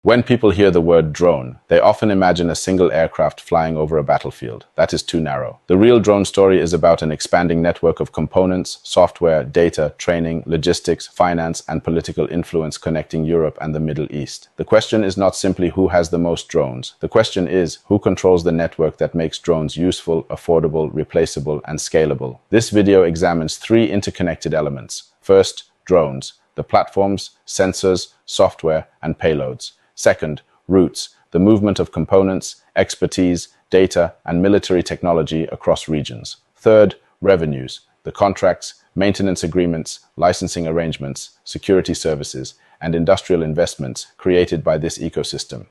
When people hear the word drone, they often imagine a single aircraft flying over a battlefield. That is too narrow. The real drone story is about an expanding network of components, software, data, training, logistics, finance, and political influence connecting Europe and the Middle East. The question is not simply who has the most drones. The question is who controls the network that makes drones useful, affordable, replaceable, and scalable. This video examines three interconnected elements. First, drones, the platforms, sensors, software, and payloads. Second, routes, the movement of components, expertise, data, and military technology across regions. Third, revenues, the contracts, maintenance agreements, licensing arrangements, security services, and industrial investments created by this ecosystem.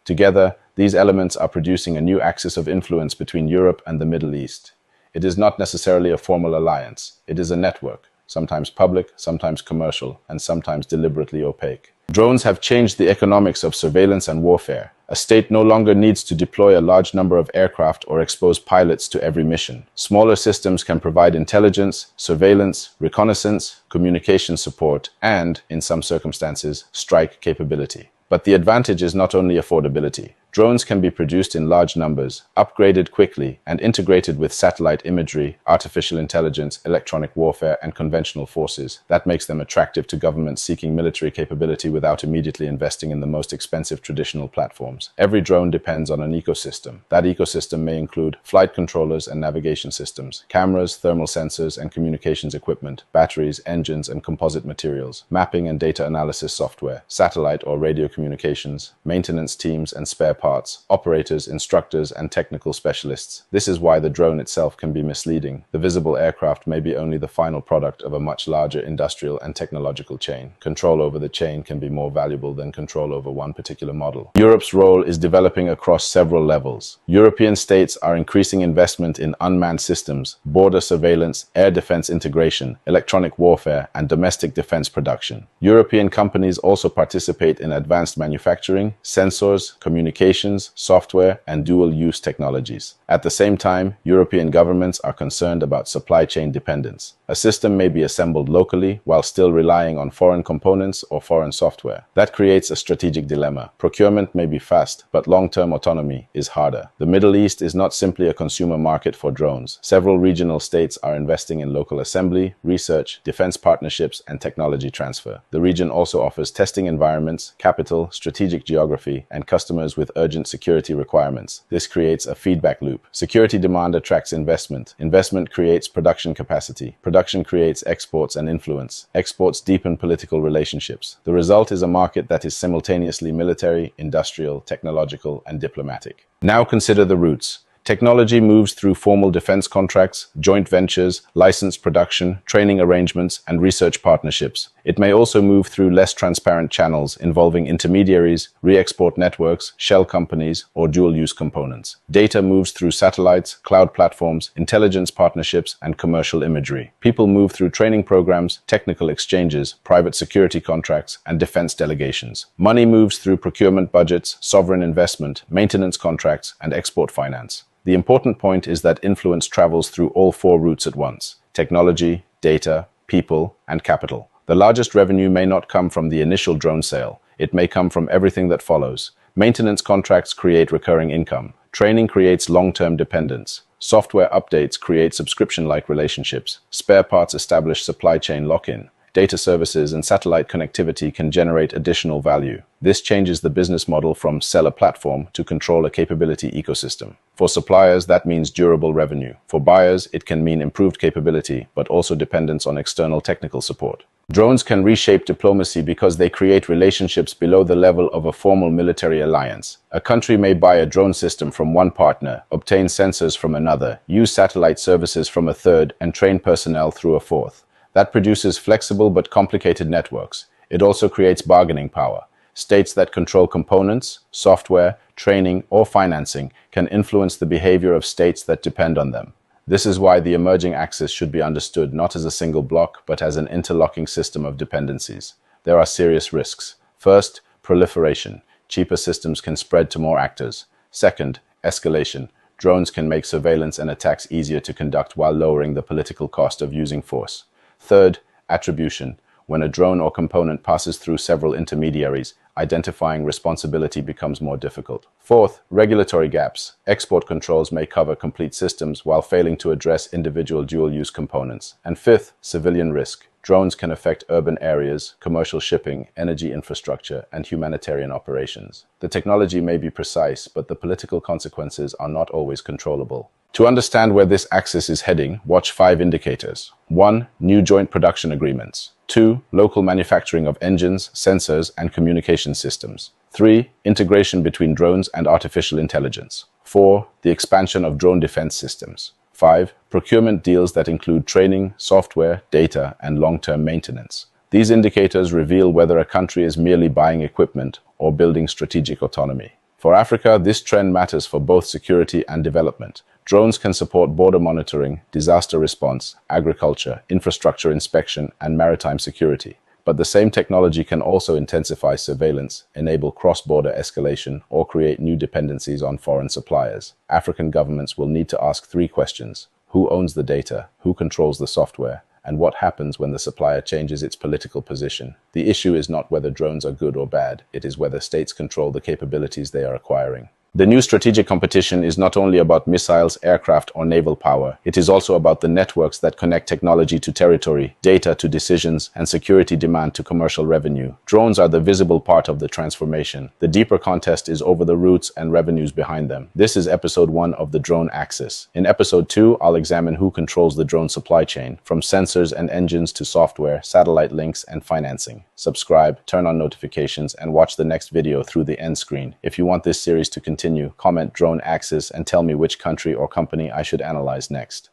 Together, these elements are producing a new axis of influence between Europe and the Middle East. It is not necessarily a formal alliance. It is a network, sometimes public, sometimes commercial, and sometimes deliberately opaque. Drones have changed the economics of surveillance and warfare. A state no longer needs to deploy a large number of aircraft or expose pilots to every mission. Smaller systems can provide intelligence, surveillance, reconnaissance, communication support, and, in some circumstances, strike capability. But the advantage is not only affordability. Drones can be produced in large numbers, upgraded quickly, and integrated with satellite imagery, artificial intelligence, electronic warfare, and conventional forces. That makes them attractive to governments seeking military capability without immediately investing in the most expensive traditional platforms. Every drone depends on an ecosystem. That ecosystem may include flight controllers and navigation systems, cameras, thermal sensors, and communications equipment, batteries, engines, and composite materials, mapping and data analysis software, satellite or radio communications, maintenance teams, and spare parts, operators, instructors, and technical specialists. This is why the drone itself can be misleading. The visible aircraft may be only the final product of a much larger industrial and technological chain. Control over the chain can be more valuable than control over one particular model. Europe's role is developing across several levels. European states are increasing investment in unmanned systems, border surveillance, air defense integration, electronic warfare, and domestic defense production. European companies also participate in advanced manufacturing, sensors, communications, software, and dual-use technologies. At the same time, European governments are concerned about supply chain dependence. A system may be assembled locally while still relying on foreign components or foreign software. That creates a strategic dilemma. Procurement may be fast, but long-term autonomy is harder. The Middle East is not simply a consumer market for drones. Several regional states are investing in local assembly, research, defense partnerships, and technology transfer. The region also offers testing environments, capital, strategic geography, and customers with urgent security requirements. This creates a feedback loop. Security demand attracts investment. Investment creates production capacity. Production creates exports and influence. Exports deepen political relationships. The result is a market that is simultaneously military, industrial, technological, and diplomatic. Now consider the routes. Technology moves through formal defense contracts, joint ventures, licensed production, training arrangements, and research partnerships. It may also move through less transparent channels involving intermediaries, re-export networks, shell companies, or dual-use components. Data moves through satellites, cloud platforms, intelligence partnerships, and commercial imagery. People move through training programs, technical exchanges, private security contracts, and defense delegations. Money moves through procurement budgets, sovereign investment, maintenance contracts, and export finance. The important point is that influence travels through all four routes at once: technology, data, people, and capital. The largest revenue may not come from the initial drone sale. It may come from everything that follows. Maintenance contracts create recurring income. Training creates long-term dependence. Software updates create subscription-like relationships. Spare parts establish supply chain lock-in. Data services and satellite connectivity can generate additional value. This changes the business model from sell a platform to control a capability ecosystem. For suppliers, that means durable revenue. For buyers, it can mean improved capability, but also dependence on external technical support. Drones can reshape diplomacy because they create relationships below the level of a formal military alliance. A country may buy a drone system from one partner, obtain sensors from another, use satellite services from a third, and train personnel through a fourth. That produces flexible but complicated networks. It also creates bargaining power. States that control components, software, training, or financing can influence the behavior of states that depend on them. This is why the emerging axis should be understood not as a single block, but as an interlocking system of dependencies. There are serious risks. First, proliferation. Cheaper systems can spread to more actors. Second, escalation. Drones can make surveillance and attacks easier to conduct while lowering the political cost of using force. Third, attribution. When a drone or component passes through several intermediaries, identifying responsibility becomes more difficult. Fourth, regulatory gaps. Export controls may cover complete systems while failing to address individual dual-use components. And fifth, civilian risk. Drones can affect urban areas, commercial shipping, energy infrastructure, and humanitarian operations. The technology may be precise, but the political consequences are not always controllable. To understand where this axis is heading, watch 5 indicators. 1. New joint production agreements. 2. Local manufacturing of engines, sensors, and communication systems. 3. Integration between drones and artificial intelligence. 4. The expansion of drone defense systems. 5. Procurement deals that include training, software, data, and long-term maintenance. These indicators reveal whether a country is merely buying equipment or building strategic autonomy. For Africa, this trend matters for both security and development. Drones can support border monitoring, disaster response, agriculture, infrastructure inspection, and maritime security. But the same technology can also intensify surveillance, enable cross-border escalation, or create new dependencies on foreign suppliers. African governments will need to ask 3 questions. Who owns the data? Who controls the software? And what happens when the supplier changes its political position? The issue is not whether drones are good or bad, it is whether states control the capabilities they are acquiring. The new strategic competition is not only about missiles, aircraft, or naval power. It is also about the networks that connect technology to territory, data to decisions, and security demand to commercial revenue. Drones are the visible part of the transformation. The deeper contest is over the roots and revenues behind them. This is episode 1 of the drone axis. In episode 2, I'll examine who controls the drone supply chain, from sensors and engines to software, satellite links, and financing. Subscribe, turn on notifications, and watch the next video through the end screen. If you want this series to continue, comment drone axis and tell me which country or company I should analyze next.